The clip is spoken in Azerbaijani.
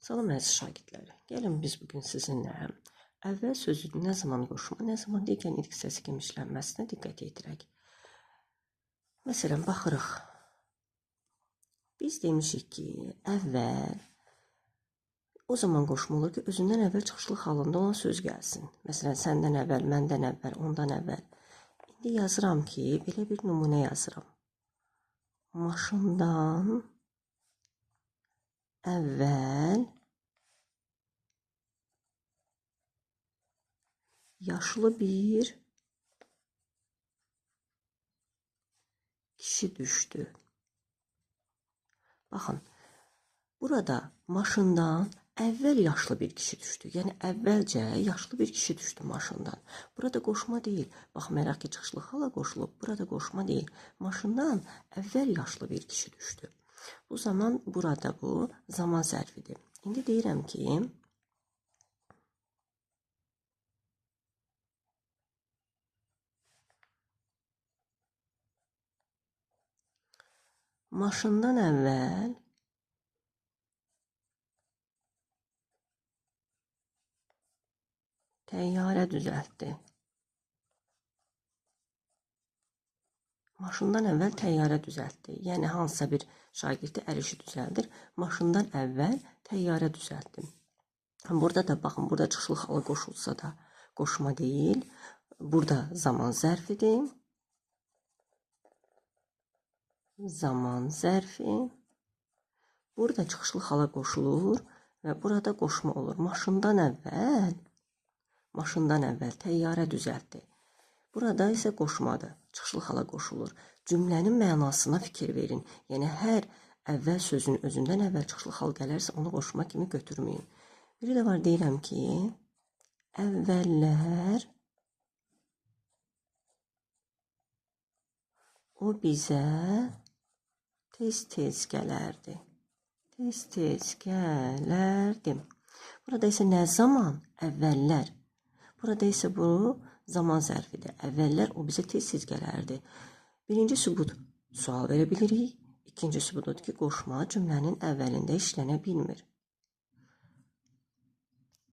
Salam əziz şagirdlər. Gəlin biz bugün sizinlə əvvəl sözün nə zaman qoşma, nə zaman digər nitq hissəsi kimi işlənməsinə diqqət yetirək. Məsələn, baxırıq. Biz demişik ki, əvvəl o zaman qoşma olur ki, özündən əvvəl çıxışlıq halında olan söz gəlsin. Məsələn, səndən əvvəl, məndən əvvəl, ondan əvvəl. İndi yazıram ki, belə bir nümunə yazıram. Maşından əvvəl yaşlı bir kişi düşdü. Baxın, burada maşından əvvəl yaşlı bir kişi düşdü. Yəni əvvəlcə yaşlı bir kişi düşdü maşından. Burada qoşma deyil. Baxmayaraq ki, çıxışlı hala qoşulub. Burada qoşma deyil. Maşından əvvəl yaşlı bir kişi düşdü. Bu zaman burada bu zaman zərfidir. İndi deyirəm ki, maşından əvvəl təyyarə düzəltdi. Maşından əvvəl təyyarə düzəltdi. Yəni hansısa bir şagirdi əl işi düzəldir. Maşından əvvəl təyyarə düzəltdi. Burada da baxın, burada çıxışlı hala qoşulsa da qoşma deyil. Burada zaman zərfidir. Zaman zərfi. Burada çıxışlı hala qoşulur və burada qoşma olur. Maşından əvvəl təyyarə düzəltdi. Burada isə qoşmadır. Çıxışlı hala qoşulur. Cümlənin mənasına fikir verin. Yəni hər əvvəl sözün özündən əvvəl çıxışlı hal gələrsə onu qoşma kimi götürməyin. Biri də var, deyirəm ki, əvvəllər o bizə tez-tez gələrdi. Tez-tez gələrdi. Burada isə nə zaman? Əvvəllər. Burada isə bu zaman zərfidir. Əvvəllər o bizə tez-tez gələrdi. Birinci sübut sual verə bilirik. İkinci sübut odur ki, qoşma cümlənin əvvəlində işlənə bilmir.